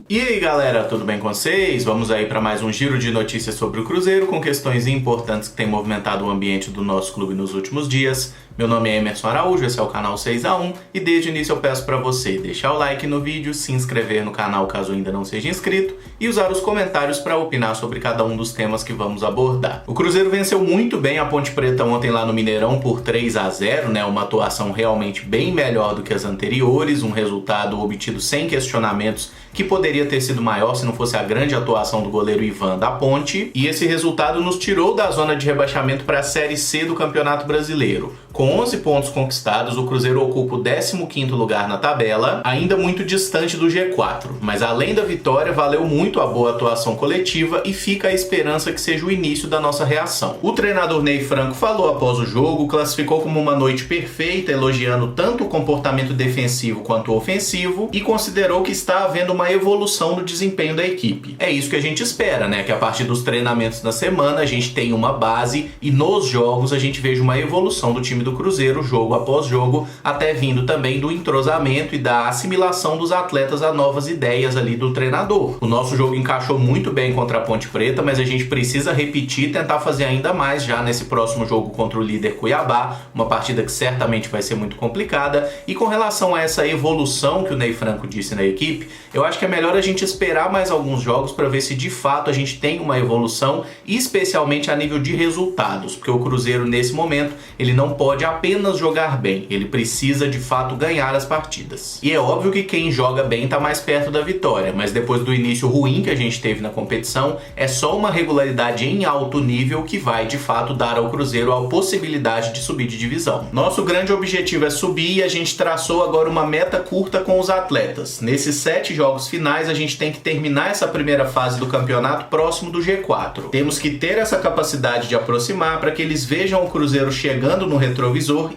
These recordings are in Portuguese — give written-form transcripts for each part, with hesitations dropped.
E aí galera, tudo bem com vocês? Vamos aí para mais um giro de notícias sobre o Cruzeiro com questões importantes que têm movimentado o ambiente do nosso clube nos últimos dias. Meu nome é Emerson Araújo, esse é o canal 6x1 e desde o início eu peço para você deixar o like no vídeo, se inscrever no canal caso ainda não seja inscrito e usar os comentários para opinar sobre cada um dos temas que vamos abordar. O Cruzeiro venceu muito bem a Ponte Preta ontem lá no Mineirão por 3-0, uma atuação realmente bem melhor do que as anteriores, um resultado obtido sem questionamentos que poderia ter sido maior se não fosse a grande atuação do goleiro Ivan da Ponte, e esse resultado nos tirou da zona de rebaixamento para a Série C do Campeonato Brasileiro. Com 11 pontos conquistados, o Cruzeiro ocupa o 15º lugar na tabela, ainda muito distante do G4, mas além da vitória, valeu muito a boa atuação coletiva e fica a esperança que seja o início da nossa reação. O treinador Ney Franco falou após o jogo, classificou como uma noite perfeita, elogiando tanto o comportamento defensivo quanto o ofensivo e considerou que está havendo uma evolução no desempenho da equipe. É isso que a gente espera, que a partir dos treinamentos da semana a gente tenha uma base e nos jogos a gente veja uma evolução do time do Cruzeiro, jogo após jogo, até vindo também do entrosamento e da assimilação dos atletas a novas ideias ali do treinador. O nosso jogo encaixou muito bem contra a Ponte Preta, mas a gente precisa repetir e tentar fazer ainda mais já nesse próximo jogo contra o líder Cuiabá, uma partida que certamente vai ser muito complicada. E com relação a essa evolução que o Ney Franco disse na equipe, eu acho que é melhor a gente esperar mais alguns jogos para ver se de fato a gente tem uma evolução, especialmente a nível de resultados, porque o Cruzeiro nesse momento ele não pode apenas jogar bem, ele precisa de fato ganhar as partidas. E é óbvio que quem joga bem está mais perto da vitória, mas depois do início ruim que a gente teve na competição, é só uma regularidade em alto nível que vai de fato dar ao Cruzeiro a possibilidade de subir de divisão. Nosso grande objetivo é subir e a gente traçou agora uma meta curta com os atletas. Nesses 7 jogos finais a gente tem que terminar essa primeira fase do campeonato próximo do G4. Temos que ter essa capacidade de aproximar para que eles vejam o Cruzeiro chegando no retrovisor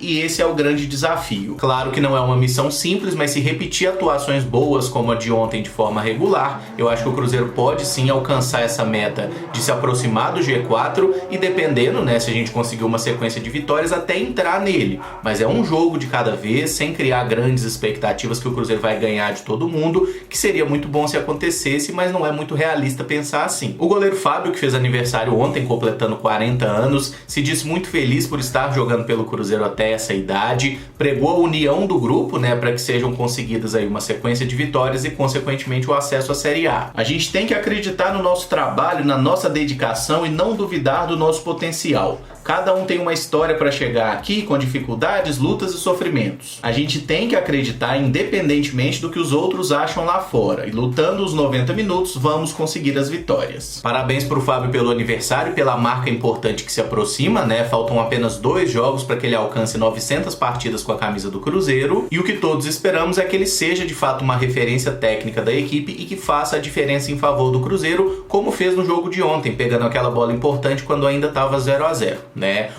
e esse é o grande desafio. Claro que não é uma missão simples, mas se repetir atuações boas como a de ontem de forma regular, eu acho que o Cruzeiro pode sim alcançar essa meta de se aproximar do G4 e dependendo, se a gente conseguir uma sequência de vitórias, até entrar nele. Mas é um jogo de cada vez, sem criar grandes expectativas que o Cruzeiro vai ganhar de todo mundo, que seria muito bom se acontecesse, mas não é muito realista pensar assim. O goleiro Fábio, que fez aniversário ontem, completando 40 anos, se disse muito feliz por estar jogando pelo Cruzeiro até essa idade, pregou a união do grupo, para que sejam conseguidas aí uma sequência de vitórias e, consequentemente, o acesso à Série A. A gente tem que acreditar no nosso trabalho, na nossa dedicação e não duvidar do nosso potencial. Cada um tem uma história para chegar aqui com dificuldades, lutas e sofrimentos. A gente tem que acreditar independentemente do que os outros acham lá fora. E lutando os 90 minutos, vamos conseguir as vitórias. Parabéns pro Fábio pelo aniversário e pela marca importante que se aproxima, Faltam apenas 2 jogos para que ele alcance 900 partidas com a camisa do Cruzeiro. E o que todos esperamos é que ele seja de fato uma referência técnica da equipe e que faça a diferença em favor do Cruzeiro, como fez no jogo de ontem, pegando aquela bola importante quando ainda estava 0-0.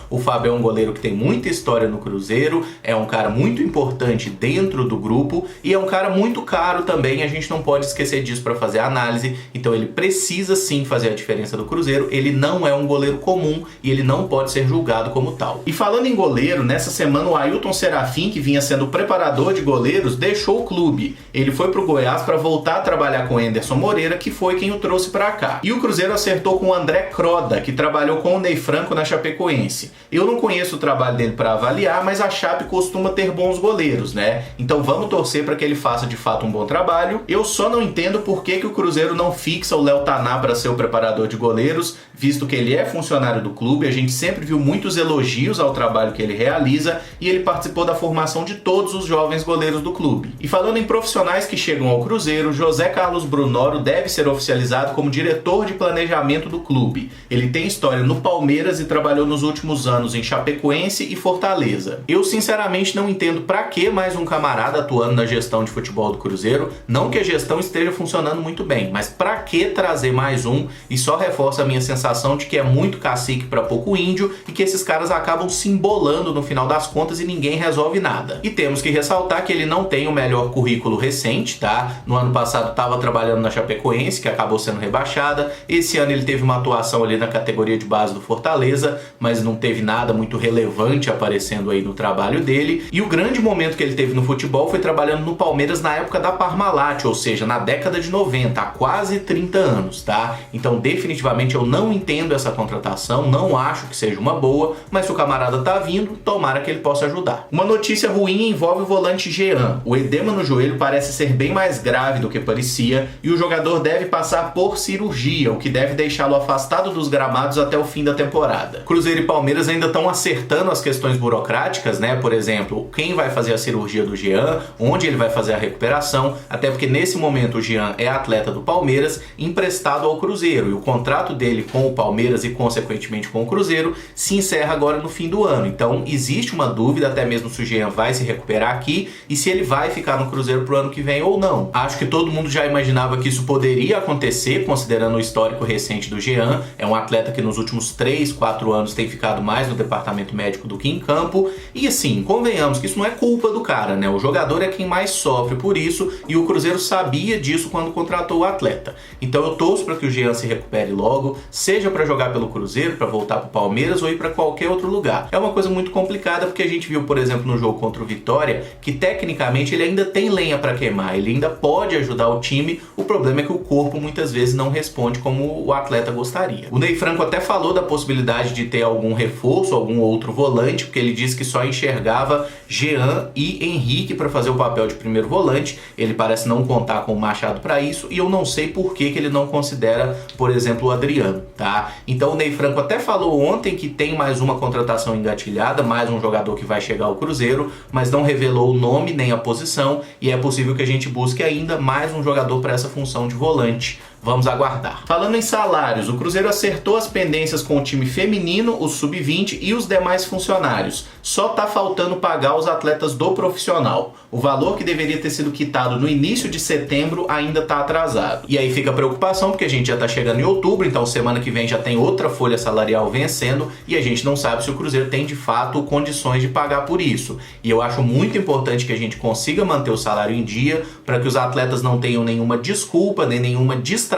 O Fábio é um goleiro que tem muita história no Cruzeiro, é um cara muito importante dentro do grupo e é um cara muito caro também, a gente não pode esquecer disso para fazer a análise, então ele precisa sim fazer a diferença do Cruzeiro, ele não é um goleiro comum e ele não pode ser julgado como tal. E falando em goleiro, nessa semana o Ailton Serafim, que vinha sendo preparador de goleiros, deixou o clube. Ele foi pro Goiás para voltar a trabalhar com Anderson Moreira, que foi quem o trouxe para cá. E o Cruzeiro acertou com o André Croda, que trabalhou com o Ney Franco na Chapecoense. Eu não conheço o trabalho dele para avaliar, mas a Chape costuma ter bons goleiros, Então vamos torcer para que ele faça de fato um bom trabalho. Eu só não entendo por que o Cruzeiro não fixa o Léo Taná para ser o preparador de goleiros, visto que ele é funcionário do clube, a gente sempre viu muitos elogios ao trabalho que ele realiza e ele participou da formação de todos os jovens goleiros do clube. E falando em profissionais que chegam ao Cruzeiro, José Carlos Brunoro deve ser oficializado como diretor de planejamento do clube. Ele tem história no Palmeiras e trabalhou nos últimos anos em Chapecoense e Fortaleza. Eu sinceramente não entendo pra que mais um camarada atuando na gestão de futebol do Cruzeiro, não que a gestão esteja funcionando muito bem, mas pra que trazer mais um? E só reforça a minha sensação de que é muito cacique pra pouco índio e que esses caras acabam se embolando no final das contas e ninguém resolve nada. E temos que ressaltar que ele não tem o melhor currículo recente, No ano passado estava trabalhando na Chapecoense, que acabou sendo rebaixada. Esse ano ele teve uma atuação ali na categoria de base do Fortaleza, mas não teve nada muito relevante aparecendo aí no trabalho dele. E o grande momento que ele teve no futebol foi trabalhando no Palmeiras na época da Parmalat, ou seja, na década de 90, há quase 30 anos, tá? Então definitivamente eu não entendo essa contratação, não acho que seja uma boa, mas se o camarada tá vindo, tomara que ele possa ajudar. Uma notícia ruim envolve o volante Jean. O edema no joelho parece ser bem mais grave do que parecia e o jogador deve passar por cirurgia, o que deve deixá-lo afastado dos gramados até o fim da temporada. Cruzeiro e Palmeiras ainda estão acertando as questões burocráticas, né? Por exemplo, quem vai fazer a cirurgia do Jean, onde ele vai fazer a recuperação, até porque nesse momento o Jean é atleta do Palmeiras, emprestado ao Cruzeiro, e o contrato dele com o Palmeiras e consequentemente com o Cruzeiro se encerra agora no fim do ano. Então existe uma dúvida até mesmo se o Jean vai se recuperar aqui e se ele vai ficar no Cruzeiro pro ano que vem ou não. Acho que todo mundo já imaginava que isso poderia acontecer, considerando o histórico recente do Jean. É um atleta que nos últimos 3, 4 anos tem ficado mais no departamento médico do que em campo. E assim, convenhamos que isso não é culpa do cara, né? O jogador é quem mais sofre por isso e o Cruzeiro sabia disso quando contratou o atleta. Então eu torço para que o Jean se recupere logo, seja para jogar pelo Cruzeiro, para voltar pro Palmeiras ou ir para qualquer outro lugar. É uma coisa muito complicada porque a gente viu, por exemplo, no jogo contra o Vitória, que tecnicamente ele ainda tem lenha para queimar, ele ainda pode ajudar o time. O problema é que o corpo muitas vezes não responde como o atleta gostaria. O Ney Franco até falou da possibilidade de ter algum reforço, algum outro volante, porque ele disse que só enxergava Jean e Henrique para fazer o papel de primeiro volante. Ele parece não contar com o Machado para isso e eu não sei por que ele não considera, por exemplo, o Adriano, tá? Então o Ney Franco até falou ontem que tem mais uma contratação engatilhada, mais um jogador que vai chegar ao Cruzeiro, mas não revelou o nome nem a posição e é possível que a gente busque ainda mais um jogador para essa função de volante. Vamos aguardar. Falando em salários, o Cruzeiro acertou as pendências com o time feminino, o sub-20 e os demais funcionários. Só tá faltando pagar os atletas do profissional. O valor que deveria ter sido quitado no início de setembro ainda tá atrasado. E aí fica a preocupação porque a gente já tá chegando em outubro, então semana que vem já tem outra folha salarial vencendo e a gente não sabe se o Cruzeiro tem de fato condições de pagar por isso. E eu acho muito importante que a gente consiga manter o salário em dia para que os atletas não tenham nenhuma desculpa, nem nenhuma distração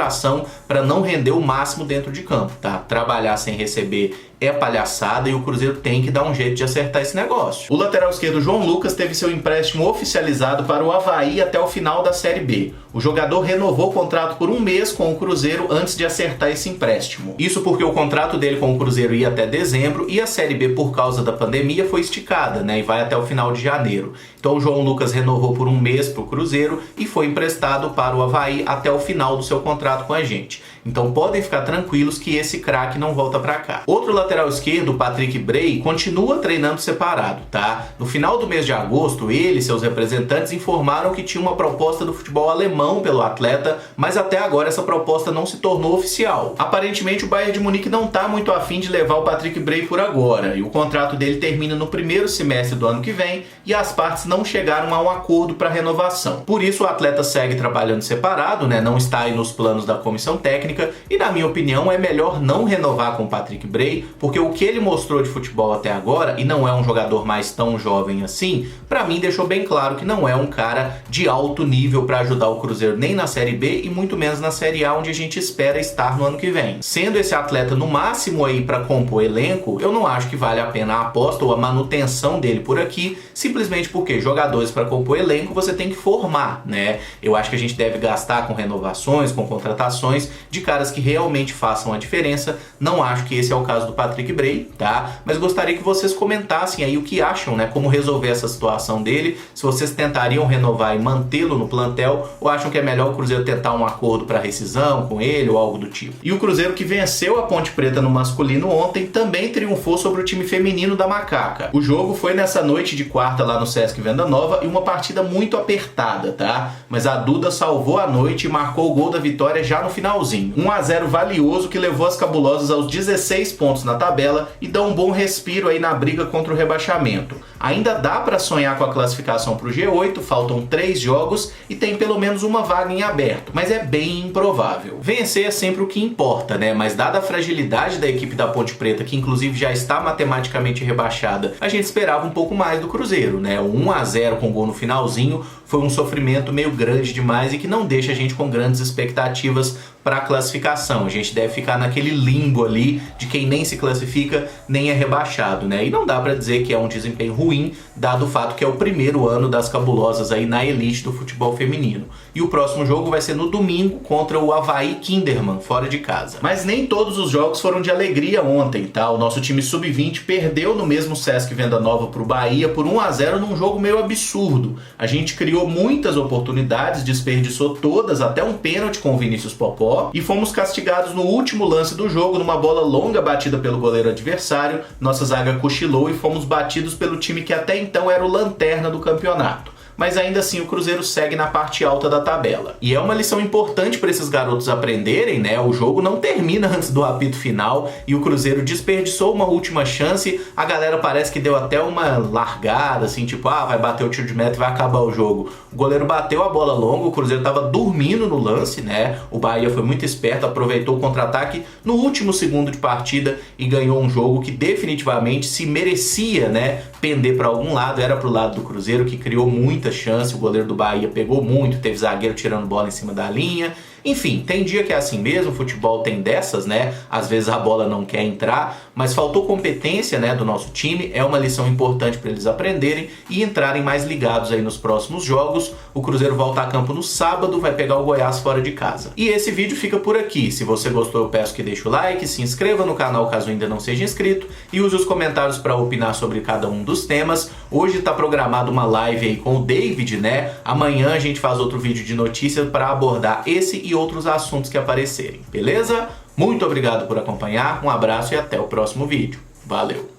para não render o máximo dentro de campo, tá? Trabalhar sem receber é palhaçada e o Cruzeiro tem que dar um jeito de acertar esse negócio. O lateral esquerdo João Lucas teve seu empréstimo oficializado para o Avaí até o final da Série B. O jogador renovou o contrato por 1 mês com o Cruzeiro antes de acertar esse empréstimo. Isso porque o contrato dele com o Cruzeiro ia até dezembro e a Série B, por causa da pandemia, foi esticada, né? E vai até o final de janeiro. Então o João Lucas renovou por 1 mês para o Cruzeiro e foi emprestado para o Avaí até o final do seu contrato com a gente. Então podem ficar tranquilos que esse craque não volta para cá. Outro lateral esquerdo, o Patrick Bray, continua treinando separado, tá? No final do mês de agosto, ele e seus representantes informaram que tinha uma proposta do futebol alemão pelo atleta, mas até agora essa proposta não se tornou oficial. Aparentemente o Bayern de Munique não tá muito afim de levar o Patrick Bray por agora, e o contrato dele termina no primeiro semestre do ano que vem, e as partes não chegaram a um acordo para renovação. Por isso o atleta segue trabalhando separado, né? Não está aí nos planos da comissão técnica, e na minha opinião é melhor não renovar com o Patrick Bray, porque o que ele mostrou de futebol até agora, e não é um jogador mais tão jovem assim, pra mim deixou bem claro que não é um cara de alto nível para ajudar o Cruzeiro nem na Série B e muito menos na Série A, onde a gente espera estar no ano que vem. Sendo esse atleta no máximo aí para compor elenco, eu não acho que vale a pena a aposta ou a manutenção dele por aqui, simplesmente porque jogadores para compor elenco você tem que formar, né? Eu acho que a gente deve gastar com renovações, com contratações de caras que realmente façam a diferença. Não acho que esse é o caso do Patrick Bray, tá? Mas gostaria que vocês comentassem aí o que acham, né? Como resolver essa situação dele, se vocês tentariam renovar e mantê-lo no plantel, ou acham que é melhor o Cruzeiro tentar um acordo para rescisão com ele ou algo do tipo. E o Cruzeiro, que venceu a Ponte Preta no masculino ontem, também triunfou sobre o time feminino da Macaca. O jogo foi nessa noite de quarta lá no Sesc Venda Nova e uma partida muito apertada, tá? Mas a Duda salvou a noite e marcou o gol da vitória já no finalzinho. 1-0 valioso que levou as cabulosas aos 16 pontos na tabela e dá um bom respiro aí na briga contra o rebaixamento. Ainda dá para sonhar com a classificação para o G8, faltam 3 jogos e tem pelo menos uma vaga em aberto, mas é bem improvável. Vencer é sempre o que importa, né? Mas dada a fragilidade da equipe da Ponte Preta, que inclusive já está matematicamente rebaixada, a gente esperava um pouco mais do Cruzeiro, né? O 1-0 com gol no finalzinho foi um sofrimento meio grande demais e que não deixa a gente com grandes expectativas para a classificação. A gente deve ficar naquele limbo ali de quem nem se classifica nem é rebaixado, né? E não dá para dizer que é um desempenho ruim, dado o fato que é o primeiro ano das cabulosas aí na elite do futebol feminino. E o próximo jogo vai ser no domingo contra o Avaí Kinderman, fora de casa. Mas nem todos os jogos foram de alegria ontem, tá? O nosso time sub-20 perdeu no mesmo Sesc Venda Nova pro Bahia por 1-0 num jogo meio absurdo. A gente criou muitas oportunidades, desperdiçou todas, até um pênalti com o Vinícius Popó, e fomos castigados no último lance do jogo, numa bola longa batida pelo goleiro adversário. Nossa zaga cochilou e fomos batidos pelo time que até então era o lanterna do campeonato. Mas ainda assim o Cruzeiro segue na parte alta da tabela. E é uma lição importante para esses garotos aprenderem, né? O jogo não termina antes do apito final e o Cruzeiro desperdiçou uma última chance. A galera parece que deu até uma largada, assim, tipo, vai bater o tiro de meta e vai acabar o jogo. O goleiro bateu a bola longa, o Cruzeiro estava dormindo no lance, né? O Bahia foi muito esperto, aproveitou o contra-ataque no último segundo de partida e ganhou um jogo que definitivamente se merecia, né, pender para algum lado. Era pro lado do Cruzeiro, que criou muita chance. O goleiro do Bahia pegou muito, teve zagueiro tirando bola em cima da linha. Enfim, tem dia que é assim mesmo, o futebol tem dessas, né? Às vezes a bola não quer entrar, mas faltou competência, né, do nosso time. É uma lição importante para eles aprenderem e entrarem mais ligados aí nos próximos jogos. O Cruzeiro volta a campo no sábado, vai pegar o Goiás fora de casa. E esse vídeo fica por aqui. Se você gostou, eu peço que deixe o like, se inscreva no canal caso ainda não seja inscrito e use os comentários para opinar sobre cada um dos temas. Hoje está programada uma live aí com o David, né? Amanhã a gente faz outro vídeo de notícias para abordar esse e outros assuntos que aparecerem, beleza? Muito obrigado por acompanhar, um abraço e até o próximo vídeo. Valeu!